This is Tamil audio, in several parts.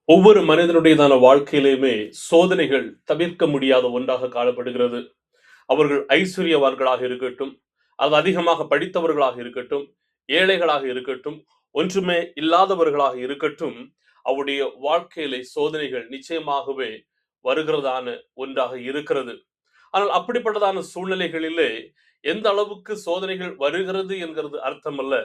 ஒவ்வொரு மனிதனுடையதான வாழ்க்கையிலுமே சோதனைகள் தவிர்க்க முடியாத ஒன்றாக காணப்படுகிறது. அவர்கள் ஐஸ்வர்யவான்களாக இருக்கட்டும், அது அதிகமாக படித்தவர்களாக இருக்கட்டும், ஏழைகளாக இருக்கட்டும், ஒன்றுமே இல்லாதவர்களாக இருக்கட்டும், அவருடைய வாழ்க்கையிலே சோதனைகள் நிச்சயமாகவே வருகிறதான ஒன்றாக இருக்கிறது. ஆனால் அப்படிப்பட்டதான சூழ்நிலைகளிலே எந்த அளவுக்கு சோதனைகள் வருகிறது என்கிறது அர்த்தமல்ல.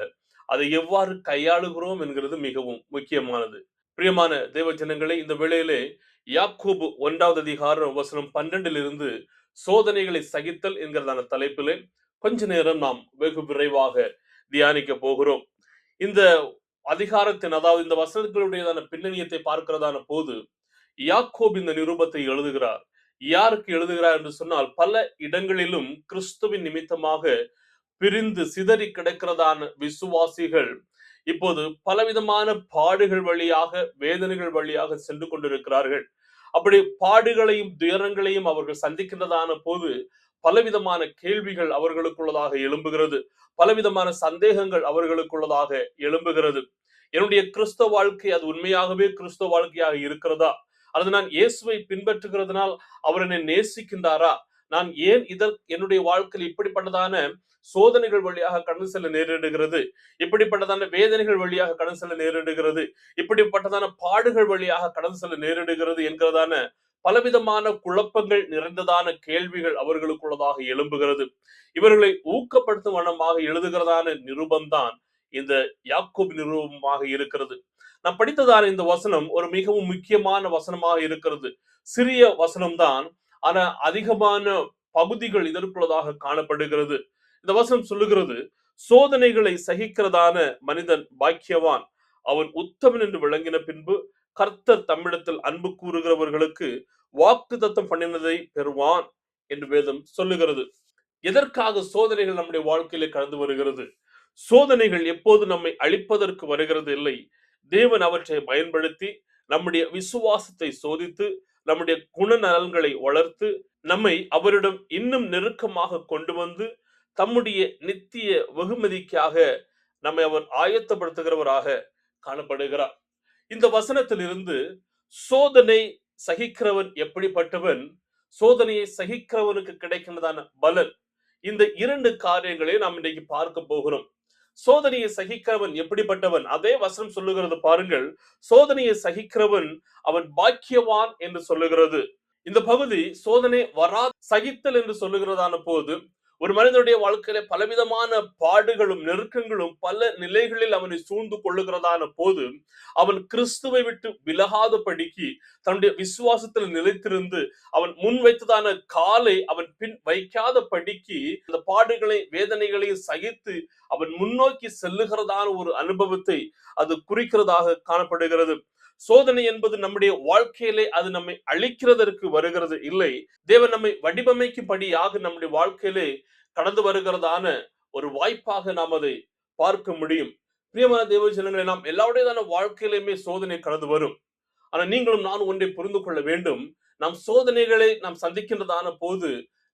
அதை எவ்வாறு கையாளுகிறோம் என்கிறது மிகவும் முக்கியமானது. பிரியமான தேவ ஜனங்களே, இந்த வேளையிலே யாக்கோபு 1வது அதிகாரம் வசனம் 12 சோதனைகளை சகித்தல் என்கிறதான தலைப்பிலே கொஞ்ச நேரம் நாம் வெகு விரைவாக தியானிக்க போகிறோம். இந்த அதிகாரத்தின், அதாவது இந்த வசனங்களுடையதான பின்னணியத்தை பார்க்கிறதான போது யாக்கோபு இந்த நிருபத்தை எழுதுகிறார். யாருக்கு எழுதுகிறார் என்று சொன்னால், பல இடங்களிலும் கிறிஸ்துவின் நிமித்தமாக பிரிந்து சிதறி கிடக்கிறதான விசுவாசிகள் இப்போது பலவிதமான பாடுகள் வழியாக, வேதனைகள் வழியாக சென்று கொண்டிருக்கிறார்கள். அப்படி பாடுகளையும் துயரங்களையும் அவர்கள் சந்திக்கின்றதான போது பலவிதமான கேள்விகள் அவர்களுக்குள்ளதாக எழும்புகிறது. பலவிதமான சந்தேகங்கள் அவர்களுக்குள்ளதாக எழும்புகிறது. என்னுடைய கிறிஸ்தவ வாழ்க்கை அது உண்மையாகவே கிறிஸ்தவ வாழ்க்கையாக இருக்கிறதா? அல்லது நான் இயேசுவை பின்பற்றுகிறதுனால் அவர் என்னை நேசிக்கின்றாரா? நான் ஏன் என்னுடைய வாழ்க்கையில் இப்படிப்பட்டதான சோதனைகள் வழியாக கடந்து செல்ல நேரிடுகிறது? இப்படிப்பட்டதான வேதனைகள் வழியாக கடந்து செல்ல நேரிடுகிறது? இப்படிப்பட்டதான பாடுகள் வழியாக கடந்து செல்ல நேரிடுகிறது என்கிறதான பலவிதமான குழப்பங்கள் நிறைந்ததான கேள்விகள் அவர்களுக்குள்ளதாக எழும்புகிறது. இவர்களை ஊக்கப்படுத்தும் வண்ணமாக எழுதுகிறதான நிருபம்தான் இந்த யாக்கோபு நிருபமாக இருக்கிறது. நான் படித்ததான இந்த வசனம் ஒரு மிகவும் முக்கியமான வசனமாக இருக்கிறது. சிறிய வசனம்தான், ஆனா அதிகமான பகுதிகள் இதற்குள்ளதாக காணப்படுகிறது. இந்த வசனம் சொல்லுகிறது, சோதனைகளை சகிக்கிறதான மனிதன் பாக்கியவான், அவன் உத்தமன் என்று விளங்கின பின்பு கர்த்தர் தம்மிடத்தில் அன்பு கூறுகிறவர்களுக்கு வாக்குத்தத்தம் பண்ணினதை பெறுவான் என்று வேதம் சொல்லுகிறது. எதற்காக சோதனைகள் நம்முடைய வாழ்க்கையிலே கடந்து வருகிறது? சோதனைகள் எப்போது நம்மை அழிப்பதற்கு வருகிறது இல்லை. தேவன் அவற்றை பயன்படுத்தி நம்முடைய விசுவாசத்தை சோதித்து, நம்முடைய குணநலன்களை வளர்த்து, நம்மை அவரிடம் இன்னும் நெருக்கமாக கொண்டு வந்து தம்முடைய நித்திய வெகுமதிக்காக நம்மை அவர் ஆயத்தப்படுத்துகிறவராக காணப்படுகிறார். இந்த வசனத்திலிருந்து சோதனை சகிக்கிறவன் எப்படிப்பட்டவன், சோதனையை சகிக்கிறவனுக்கு கிடைக்கின்றதான பலன், இந்த இரண்டு காரியங்களை நாம் இன்றைக்கு பார்க்க போகிறோம். சோதனையை சகிக்கிறவன் எப்படிப்பட்டவன்? அதே வசனம் சொல்லுகிறது பாருங்கள். சோதனையை சகிக்கிறவன் அவன் பாக்கியவான் என்று சொல்லுகிறது. இந்த பகுதி சோதனை சகித்தல் என்று சொல்லுகிறதான போது, ஒரு மனிதனுடைய வாழ்க்கையில பலவிதமான பாடுகளும் நெருக்கங்களும் பல நிலைகளில் அவனை சூழ்ந்து கொள்ளுகிறதான போது, அவன் கிறிஸ்துவை விட்டு விலகாதபடிக்கு தன்னுடைய விசுவாசத்தில் நிலைத்திருந்து அவன் முன் வைத்ததான காலை அவன் பின் வைக்காத படிக்கு அந்த பாடுகளை வேதனைகளையும் சகித்து அவன் முன்னோக்கி செல்லுகிறதான ஒரு அனுபவத்தை அது குறிக்கிறதாக காணப்படுகிறது. சோதனை என்பது நம்முடைய வாழ்க்கையிலே அது நம்மை அழிக்கிறதற்கு வருகிறது இல்லை. தேவன் நம்மை வடிவமைக்கும்படியாக நம்முடைய வாழ்க்கையிலே கடந்து வருகிறதான ஒரு வாய்ப்பாக நாம் அதை பார்க்க முடியும். பிரியமான தேவ ஜனங்களே, நாம் எல்லாருடையதான வாழ்க்கையிலுமே சோதனை கடந்து வரும். ஆனா நீங்களும் நானும் ஒன்றை புரிந்து கொள்ள வேண்டும். நாம் சோதனைகளை நாம் சந்திக்கின்றதான போது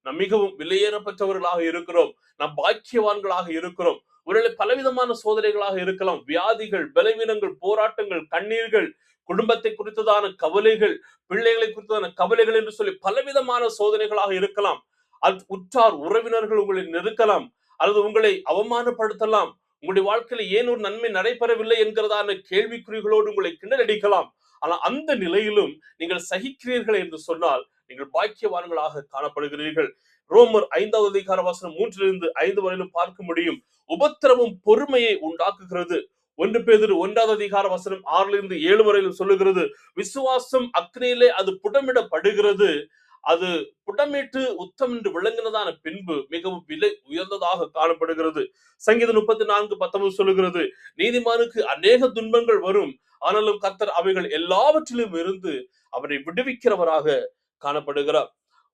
நாம் மிகவும் விலையேறப்பட்டவர்களாக இருக்கிறோம். நாம் பாக்கியவான்களாக இருக்கிறோம். ஒருவேளை பலவிதமான சோதனைகளாக இருக்கலாம். வியாதிகள், பலவீனங்கள், போராட்டங்கள், கண்ணீர்கள், குடும்பத்தை குறித்ததான கவலைகள், பிள்ளைகளை குறித்ததான கவலைகள் என்று சொல்லி பலவிதமான சோதனைகளாக இருக்கலாம். அது உற்றார் உறவினர்கள் உங்களை நெருக்கலாம், அல்லது உங்களை அவமானப்படுத்தலாம். உங்களுடைய வாழ்க்கையில ஏன் ஒரு நன்மை நடைபெறவில்லை என்கிறதான கேள்விக்குறிகளோடு உங்களை கிண்டலடிக்கலாம். ஆனால் அந்த நிலையிலும் நீங்கள் சகிக்கிறீர்கள் என்று சொன்னால் நீங்கள் பாக்கியவான்களாக காணப்படுகிறீர்கள். ரோமர் 5வது அதிகார வசனம் 3-5 வரையிலும் பார்க்க முடியும். உபத்திரவம் பொறுமையை உண்டாக்குகிறது. 1 பேதுரு 1வது அதிகார வசனம் 6-7 வரையிலும் சொல்லுகிறது, விசுவாசம் அக்னியிலே அது புடமிடப்படுகிறது. அது புடமிட்டு உத்தம் என்று விளங்கினதான பின்பு மிகவும் விலை உயர்ந்ததாக காணப்படுகிறது. சங்கீதம் 34:19 சொல்லுகிறது, நீதிமானுக்கு அநேக துன்பங்கள் வரும், ஆனாலும் கர்த்தர் அவைகள் எல்லாவற்றிலும் இருந்து அவரை விடுவிக்கிறவராக காணப்படுகிறார்.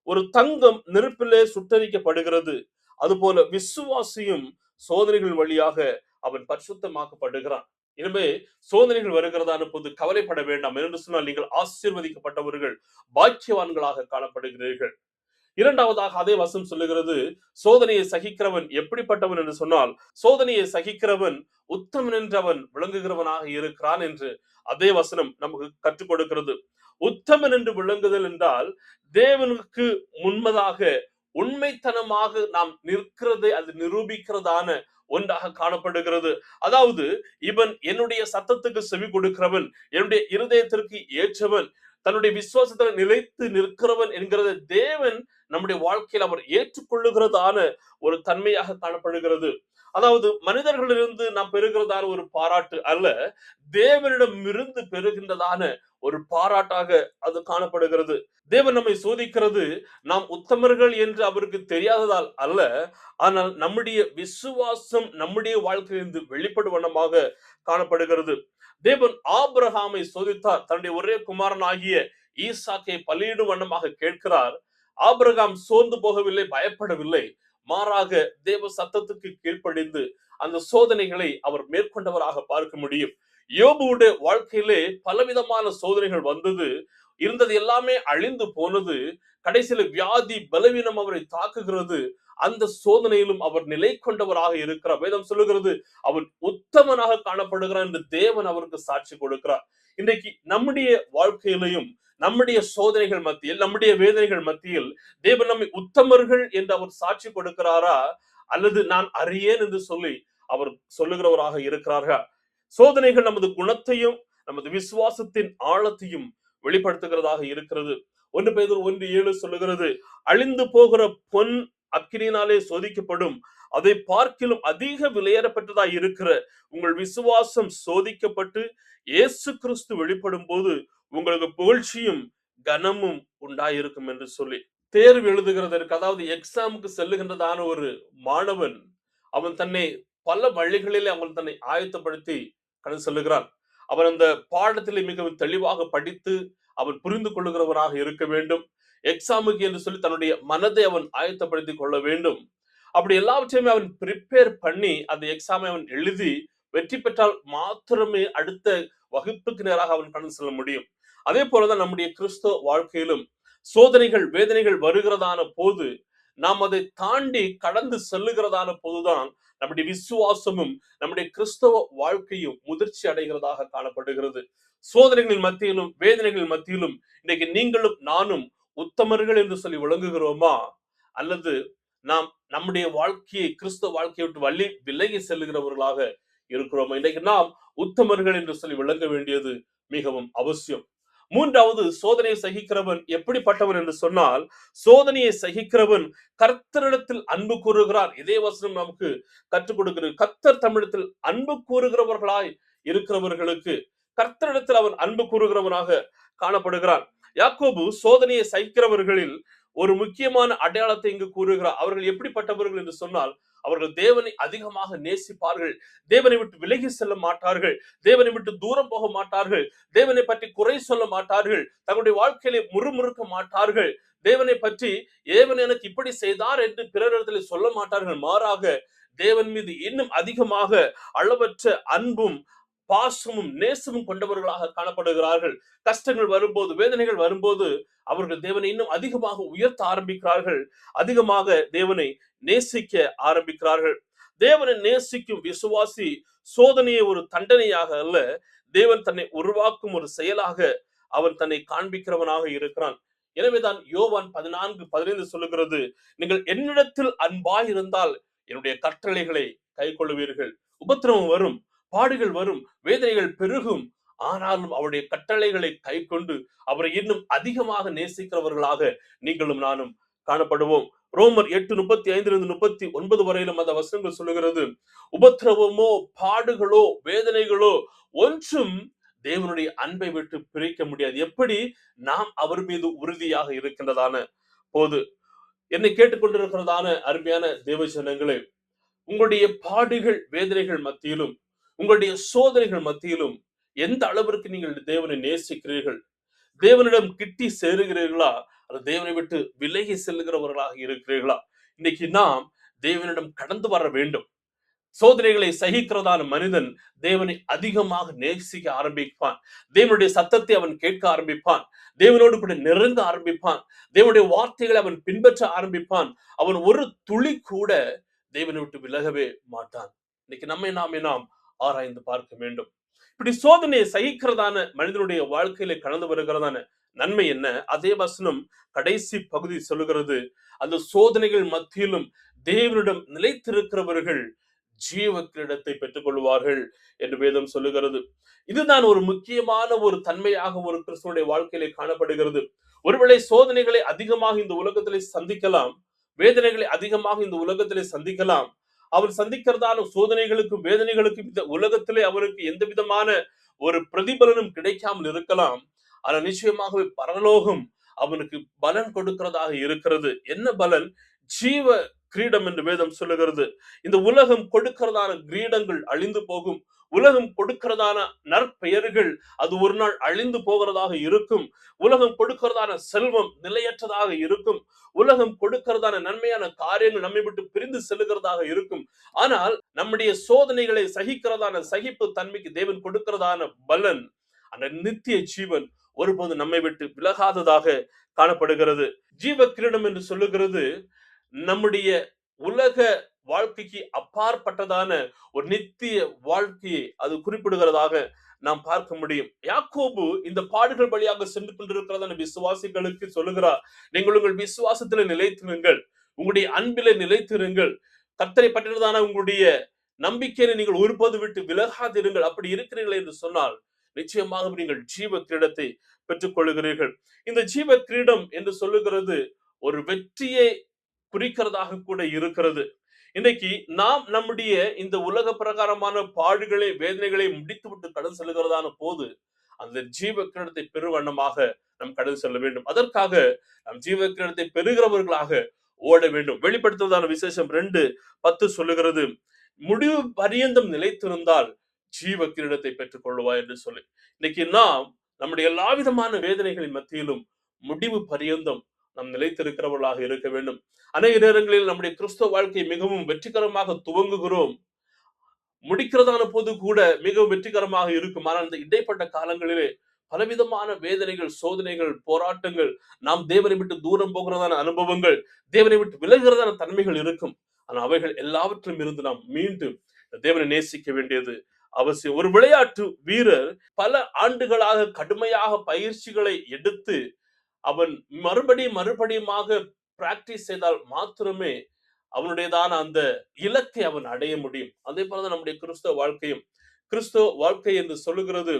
ஒரு தங்கம் நெருப்பிலே சுட்டரிக்கப்படுகிறது, அதுபோல விசுவாசியும் சோதனைகள் வழியாக அவன் பரிசுத்தமாக்கப்படுகிறான். எனவே சோதனைகள் வருகிறதான போது கவலைப்பட வேண்டாம். என்று சொன்னால் நீங்கள் ஆசீர்வதிக்கப்பட்டவர்கள், பாக்கியவான்களாக காணப்படுகிறீர்கள். இரண்டாவதாக அதே வசனம் சொல்லுகிறது, சோதனையை சகிக்கிறவன் எப்படிப்பட்டவன் என்று சொன்னால், சோதனையை சகிக்கிறவன் உத்தமன் என்று அவன் விளங்குகிறவனாக இருக்கிறான் என்று அதே வசனம் நமக்கு கற்றுக் கொடுக்கிறது. உத்தமன் என்று விளங்குதல் என்றால், தேவனுக்கு முன்பதாக உண்மைத்தனமாக நாம் நிற்கிறதை அது நிரூபிக்கிறதான ஒன்றாக காணப்படுகிறது. அதாவது, இவன் என்னுடைய சத்தத்துக்கு செவி கொடுக்கிறவன், என்னுடைய இருதயத்திற்கு ஏற்றவன், தன்னுடைய விசுவாசத்தில் நிலைத்து நிற்கிறவன் என்கிறத தேவன் நம்முடைய வாழ்க்கையில் அவர் ஏற்றுக்கொள்ளுகிறதான ஒரு தன்மையாக காணப்படுகிறது. அதாவது, மனிதர்களிலிருந்து நாம் பெறுகிறதான ஒரு பாராட்டு அல்ல, தேவனிடம் இருந்து பெறுகின்றதான ஒரு பாராட்டாக அது காணப்படுகிறது. தேவன் நம்மை சோதிக்கிறது நாம் உத்தமர்கள் என்று அவருக்கு தெரியாததால் அல்ல, ஆனால் நம்முடைய விசுவாசம் நம்முடைய வாழ்க்கையிலிருந்து வெளிப்படுவனமாக காணப்படுகிறது. தேவன் ஆபிரகாமை சோதித்தார். தன்னுடைய ஒரே குமாரனாகிய ஈசாக்கை பலியிடும் வண்ணமாக கேட்கிறார். ஆபிரகாம் சோர்ந்து போகவில்லை, பயப்படவில்லை. மாறாக தேவ சத்தத்துக்கு கீழ்ப்படிந்து அந்த சோதனைகளை அவர் மேற்கொண்டவராக பார்க்க முடியும். யோபுடைய வாழ்க்கையிலே பலவிதமான சோதனைகள் வந்தது. இருந்தது எல்லாமே அழிந்து போனது. கடைசியில வியாதி பலவீனம் அவரை தாக்குகிறது. அந்த சோதனையிலும் அவர் நிலை கொண்டவராக இருக்கிறார். வேதம் சொல்லுகிறது, அவன் உத்தமனாக காணப்படுகிறான் என்று தேவன் அவருக்கு சாட்சி கொடுக்கிறார். இன்றைக்கு நம்முடைய வாழ்க்கையிலையும் நம்முடைய சோதனைகள் மத்தியில், நம்முடைய வேதனைகள் மத்தியில் தேவன் நம்மை உத்தமர்கள் என்று அவர் சாட்சி கொடுக்கிறாரா, அல்லது நான் அறியேன் என்று சொல்லி அவர் சொல்லுகிறவராக இருக்கிறார்கள்? சோதனைகள் நமது குணத்தையும் நமது விசுவாசத்தின் ஆழத்தையும் வெளிப்படுத்துகிறதாக இருக்கிறது. 1 பேதுரு 1:7 சொல்லுகிறது, அழிந்து போகிற பொன் அக்கினியினாலே சோதிக்கப்படும், அதை பார்க்கிலும் அதிக விலையேறப்பட்டதாய் இருக்கிற உங்கள் விசுவாசம் சோதிக்கப்பட்டு இயேசு கிறிஸ்து வெளிப்படும் போது உங்களுக்கு புகழ்ச்சியும் கனமும் உண்டாயிருக்கும் என்று சொல்லி, தேர்வு எழுதுகிறதற்கு, அதாவது எக்ஸாமுக்கு செல்லுகின்றதான ஒரு மாணவன் அவன் தன்னை பல வழிகளிலே அவன் தன்னை ஆயத்தப்படுத்தி கடந்து செல்லுகிறான். அவன் அந்த பாடத்திலே மிகவும் தெளிவாக படித்து அவன் புரிந்து கொள்ளுகிறவனாக இருக்க வேண்டும். எக்ஸாமுக்கு என்று சொல்லி தன்னுடைய மனதை அவன் ஆயத்தப்படுத்திக் கொள்ள வேண்டும். அப்படி எல்லாவற்றையுமே அவன் ப்ரிப்பேர் பண்ணி அந்த எக்ஸாமை அவன் எழுதி வெற்றி பெற்றால் மாத்திரமே அடுத்த வகுப்புக்கு நேராக அவன் கடந்து செல்ல முடியும். அதே போலதான் நம்முடைய கிறிஸ்தவ வாழ்க்கையிலும் சோதனைகள் வேதனைகள் வருகிறதான போது நாம் அதை தாண்டி கடந்து செல்லுகிறதான போதுதான் நம்முடைய விசுவாசமும் நம்முடைய கிறிஸ்தவ வாழ்க்கையும் முதிர்ச்சி அடைகிறதாக காணப்படுகிறது. சோதனைகளின் மத்தியிலும் வேதனைகளின் மத்தியிலும் இன்னைக்கு நீங்களும் நானும் உத்தமர்கள் என்று சொல்லி விளங்குகிறோமா, அல்லது நாம் நம்முடைய வாழ்க்கையை கிறிஸ்தவ வாழ்க்கையை விட்டு விலகி செல்லுகிறவர்களாக இருக்கிறோமா? இன்றைக்கு நாம் உத்தமர்கள் என்று சொல்லி விளங்க வேண்டியது மிகவும் அவசியம். மூன்றாவது, சோதனையை சகிக்கிறவன் எப்படிப்பட்டவன் என்று சொன்னால், சோதனையை சகிக்கிறவன் கர்த்தரிடத்தில் அன்பு கூறுகிறார். இதே வசனம் நமக்கு கற்றுக் கொடுக்கிறது. கர்த்தர் தமிழத்தில் அன்பு கூறுகிறவர்களாய் இருக்கிறவர்களுக்கு கர்த்தரிடத்தில் அவன் அன்பு கூறுகிறவனாக காணப்படுகிறான். யாக்கோபு சோதனையை சகிக்கிறவர்களில் ஒரு முக்கியமான அடையாளத்தை இங்கு கூறுகிறார். அவர்கள் எப்படிப்பட்டவர்கள் என்று சொன்னால், அவர்கள் தேவனை அதிகமாக நேசிப்பார்கள், தேவனை விட்டு விலகி செல்ல மாட்டார்கள், தேவனை விட்டு தூரம் போக மாட்டார்கள், தேவனை பற்றி குறை சொல்ல மாட்டார்கள், தங்களுடைய வாழ்க்கையிலே முறுமுறுக்க மாட்டார்கள், தேவனை பற்றி தேவன் எனக்கு இப்படி செய்தார் என்று பிறரிடத்தில் சொல்ல மாட்டார்கள். மாறாக தேவன் மீது இன்னும் அதிகமாக அளவற்ற அன்பும் பாசமும் நேசமும் கொண்டவர்களாக காணப்படுகிறார்கள். கஷ்டங்கள் வரும்போது வேதனைகள் வரும்போது அவர்கள் தேவனை இன்னும் அதிகமாக உயர்த்த ஆரம்பிக்கிறார்கள், அதிகமாக தேவனை நேசிக்க ஆரம்பிக்கிறார்கள். தேவனை நேசிக்கும் விசுவாசி சோதனையை ஒரு தண்டனையாக அல்ல, தேவன் தன்னை உருவாக்கும் ஒரு செயலாக அவன் தன்னை காண்பிக்கிறவனாக இருக்கிறான். எனவேதான் யோவான் 14:15 சொல்லுகிறது, நீங்கள் என்னிடத்தில் அன்பாய் இருந்தால் என்னுடைய கட்டளைகளை கை கொள்ளுவீர்கள். உபத்திரவம் வரும், பாடுகள் வரும், வேதனைகள் பெருகும், ஆனாலும் அவருடைய கட்டளைகளை கை கொண்டு அவரை இன்னும் அதிகமாக நேசிக்கிறவர்களாக நீங்களும் நானும் காணப்படுவோம். ரோமர் 8:35-39 வரையிலும் அந்த வசனங்கள் சொல்லுகிறது, உபத்திரவமோ பாடுகளோ வேதனைகளோ ஒன்றும் தேவனுடைய அன்பை விட்டு பிரிக்க முடியாது. எப்படி? நாம் அவர் மீது உறுதியாக இருக்கின்றதான போது. என்னை கேட்டுக்கொண்டிருக்கிறதான அருமையான தேவஜனங்களே, உங்களுடைய பாடுகள் வேதனைகள் மத்தியிலும் உங்களுடைய சோதனைகள் மத்தியிலும் எந்த அளவிற்கு நீங்கள் தேவனை நேசிக்கிறீர்கள்? தேவனிடம் கிட்டி சேருகிறீர்களா, அல்லது தேவனை விட்டு விலகி செல்லுகிறவர்களாக இருக்கிறீர்களா? இன்னைக்கு நாம் தேவனிடம் கடந்து வர வேண்டும். சோதனைகளை சகிக்கிறதான மனிதன் தேவனை அதிகமாக நேசிக்க ஆரம்பிப்பான். தேவனுடைய சத்தத்தை அவன் கேட்க ஆரம்பிப்பான். தேவனோடு கூட நெருங்க ஆரம்பிப்பான். தேவனுடைய வார்த்தைகளை அவன் பின்பற்ற ஆரம்பிப்பான். அவன் ஒரு துளி கூட தேவனை விட்டு விலகவே மாட்டான். இன்னைக்கு நாம் ஆராய்ந்து பார்க்க வேண்டும். இப்படி சோதனையை சகிக்கிறதான மனிதனுடைய வாழ்க்கையில கடந்து வருகிறதான நன்மை என்ன? அதே வசனம் கடைசி பகுதி சொல்லுகிறது, அந்த சோதனைகள் மத்தியிலும் தேவனிடம் நிலைத்திருக்கிறவர்கள் ஜீவ கிரீடத்தை பெற்றுக் கொள்வார்கள் என்று வேதம் சொல்லுகிறது. இதுதான் ஒரு முக்கியமான ஒரு தன்மையாக ஒரு கிறிஸ்துவனுடைய வாழ்க்கையிலே காணப்படுகிறது. ஒருவேளை சோதனைகளை அதிகமாக இந்த உலகத்திலே சந்திக்கலாம், வேதனைகளை அதிகமாக இந்த உலகத்திலே சந்திக்கலாம். அவர் சந்திக்கிறதான சோதனைகளுக்கும் வேதனைகளுக்கும் இந்த உலகத்திலே அவருக்கு எந்த விதமான ஒரு பிரதிபலனும் கிடைக்காமல் இருக்கலாம். ஆனா நிச்சயமாகவே பரலோகம் அவனுக்கு பலன் கொடுக்கிறதாக இருக்கிறது. என்ன பலன்? ஜீவ கிரீடம் என்று வேதம் சொல்லுகிறது. இந்த உலகம் கொடுக்கிறதான கிரீடங்கள் அழிந்து போகும். உலகம் கொடுக்கிறதான நற்பெயர்கள் அது ஒரு நாள் அழிந்து போகிறதாக இருக்கும். உலகம் கொடுக்கிறதான செல்வம் நிலையற்றதாக இருக்கும். உலகம் கொடுக்கிறதான நன்மையான காரியங்கள் நம்மை விட்டு பிரிந்து செல்லுகிறதாக இருக்கும். ஆனால் நம்முடைய சோதனைகளை சகிக்கிறதான சகிப்பு தன்மைக்கு தேவன் கொடுக்கிறதான பலன், அந்த நித்திய ஜீவன் ஒருபோது நம்மை விட்டு விலகாததாக காணப்படுகிறது. ஜீவ கிரீடம் என்று சொல்லுகிறது நம்முடைய உலக வாழ்க்கைக்கு அப்பாற்பட்டதான ஒரு நித்திய வாழ்க்கையை அது குறிப்பிடுகிறதாக நாம் பார்க்க முடியும். யாக்கோபு இந்த பாடுகள் வழியாக சென்று கொண்டிருக்கிறதான விசுவாசிகளுக்கு சொல்லுகிறார், நீங்கள் உங்கள் விசுவாசத்திலே நிலைத்திருங்கள், உங்களுடைய அன்பிலே நிலைத்திருங்கள், கர்த்தரை பற்றினதான உங்களுடைய நம்பிக்கையை நீங்கள் ஒருபோது விட்டு விலகாதிருங்கள். அப்படி இருக்கிறீர்கள் என்று சொன்னால் நிச்சயமாக நீங்கள் ஜீவ கிரீடத்தை பெற்றுக் கொள்ளுகிறீர்கள். இந்த ஜீவ கிரீடம் என்று சொல்லுகிறது ஒரு வெற்றியை குறிக்கிறதாக கூட இருக்கிறது. இன்னைக்கு நாம் நம்முடைய இந்த உலக பிரகாரமான பாடுகளை வேதனைகளை முடித்துவிட்டு கடந்து செல்கிறதான போது அந்த ஜீவ கிரீடத்தை பெருவண்ணமாக நாம் கடந்து செல்ல வேண்டும். அதற்காக நாம் ஜீவ கிரீடத்தை பெறுகிறவர்களாக ஓட வேண்டும். வெளிப்படுத்துவதான விசேஷம் 2:10 சொல்லுகிறது, முடிவு பரியந்தம் நிலைத்திருந்தால் ஜீவ கிரீடத்தை பெற்றுக் கொள்ளுவா என்று சொல்லி. இன்னைக்கு நாம் நம்முடைய எல்லா விதமான வேதனைகளின் மத்தியிலும் முடிவு பரியந்தம் நாம் நிலைத்திருக்கிறவர்களாக இருக்க வேண்டும். அநேக நேரங்களில் நம்முடைய கிறிஸ்தவ வாழ்க்கை மிகவும் வெற்றிகரமாக துவங்குகிறோம், முடிக்கிறதான போது கூட மிகவும் வெற்றிகரமாக இருக்கும். ஆனால் இந்த இடைப்பட்ட காலங்களிலே பலவிதமான வேதனைகள், சோதனைகள், போராட்டங்கள், நாம் தேவனை விட்டு தூரம் போகிறதான அனுபவங்கள், தேவனை விட்டு விலகிறதான தன்மைகள் இருக்கும். ஆனால் அவைகள் எல்லாவற்றிலும் இருந்து நாம் மீண்டும் தேவனை நேசிக்க வேண்டியது அவசியம். ஒரு விளையாட்டு வீரர் பல ஆண்டுகளாக கடுமையாக பயிற்சிகளை எடுத்து அவன் மறுபடியுமாக பிராக்டிஸ் செய்தால் மாத்திரமே அவனுடையதான அந்த இலக்கை அவன் அடைய முடியும். அதே போலதான் நம்முடைய கிறிஸ்தவ வாழ்க்கையும். கிறிஸ்தவ வாழ்க்கை என்று சொல்லுகிறது,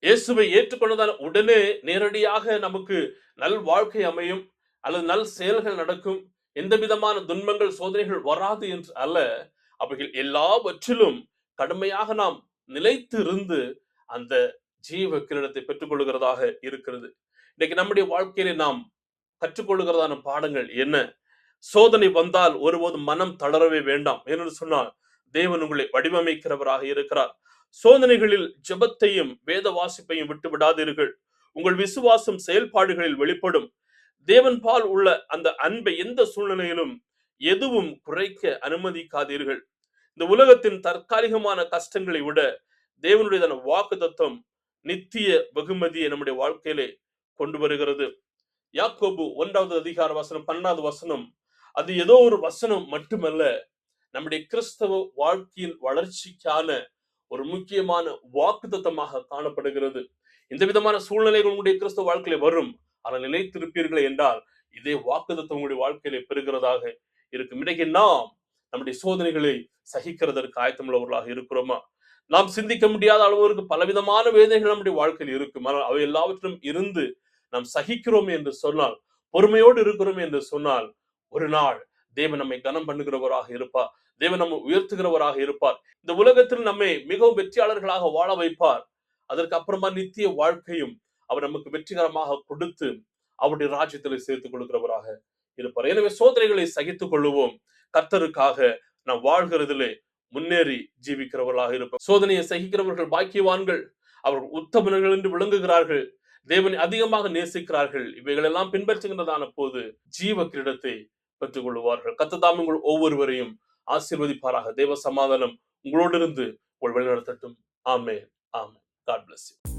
இயேசுவை ஏற்றுக்கொண்டதான உடனே நேரடியாக நமக்கு நல் வாழ்க்கை அமையும் அல்லது நல் செயல்கள் நடக்கும், எந்த விதமான துன்பங்கள் சோதனைகள் வராது என்று அல்ல. அவைகள் எல்லாவற்றிலும் கடுமையாக நாம் நிலைத்து இருந்து அந்த ஜீவ கிரீடத்தை பெற்றுக் கொள்கிறதாக இருக்கிறது. இன்னைக்கு நம்முடைய வாழ்க்கையில நாம் கற்றுக்கொள்கிறதான பாடங்கள் என்ன? சோதனை வந்தால் ஒருபோதும் மனம் தளரவே வேண்டாம். என்று சொன்னால் தேவன் உங்களை வடிவமைக்கிறவராக இருக்கிறார். சோதனைகளில் ஜெபத்தையும் வேத வாசிப்பையும் விட்டு விடாதீர்கள். உங்கள் விசுவாசம் செயல்பாடுகளில் வெளிப்படும். தேவன் பால் உள்ள அந்த அன்பை எந்த சூழ்நிலையிலும் எதுவும் குறைக்க அனுமதிக்காதீர்கள். இந்த உலகத்தின் தற்காலிகமான கஷ்டங்களை விட தேவனுடைய வாக்குத்தத்தம் நித்திய வெகுமதியை நம்முடைய வாழ்க்கையிலே கொண்டு வருகிறது. யாக்கோபு 1:12 அது ஏதோ ஒரு வசனம் மட்டுமல்ல, நம்முடைய கிறிஸ்தவ வாழ்க்கையின் வளர்ச்சிக்கான ஒரு முக்கியமான வாக்குத்தத்தமாக காணப்படுகிறது. இந்த விதமான சூழ்நிலைகள் உங்களுடைய கிறிஸ்தவ வாழ்க்கையில வரும், ஆனால் நிலைத்திருப்பீர்கள் என்றால் இதே வாக்குத்தத்தம் உங்களுடைய வாழ்க்கையில பெறுகிறதாக இருக்கும். இன்றைக்கு நாம் நம்முடைய சோதனைகளை சகிக்கிறதற்கு ஆயத்தமுள்ளவர்களாக இருக்கிறோமா? நாம் சிந்திக்க முடியாத அளவிற்கு பலவிதமான வேதனைகள் நம்முடைய வாழ்க்கையில் இருக்கும். ஆனால் அவை எல்லாவற்றிலும் இருந்து நாம் சகிக்கிறோம் என்று சொன்னால், பொறுமையோடு இருக்கிறோம் என்று சொன்னால், ஒரு நாள் தேவன் நம்மை கனம் பண்ணுகிறவராக இருப்பார். தேவன் நம்மை உயர்த்துகிறவராக இருப்பார். இந்த உலகத்தில் நம்மை மிகவும் வெற்றியாளர்களாக வாழ வைப்பார். அதற்கு அப்புறமா நித்திய வாழ்க்கையும் அவர் நமக்கு வெற்றிகரமாக கொடுத்து அவருடைய ராஜ்யத்தில் சேர்த்துக் கொள்கிறவராக இருப்பார். எனவே சோதனைகளை சகித்துக் கொள்ளுவோம். கர்த்தருக்காக நாம் வாழ்கிறதிலே முன்னேறி ஜீவிக்கிறவர்களாக இருப்போம். சோதனையை சகிக்கிறவர்கள் பாக்கியவான்கள், அவர்கள் உத்தமர்கள் என்று விளங்குகிறார்கள், தேவனை அதிகமாக நேசிக்கிறார்கள். இவைகள் எல்லாம் பின்பற்றுகின்றதான போது ஜீவ கிரீடத்தை பெற்றுக் கொள்வார்கள். கர்த்தர் தாமே உங்கள் ஒவ்வொருவரையும் ஆசீர்வதிப்பாராக. தேவ சமாதானம் உங்களோடு இருந்து உங்கள் வழிநடத்தட்டும். ஆமென். ஆமென். God bless you.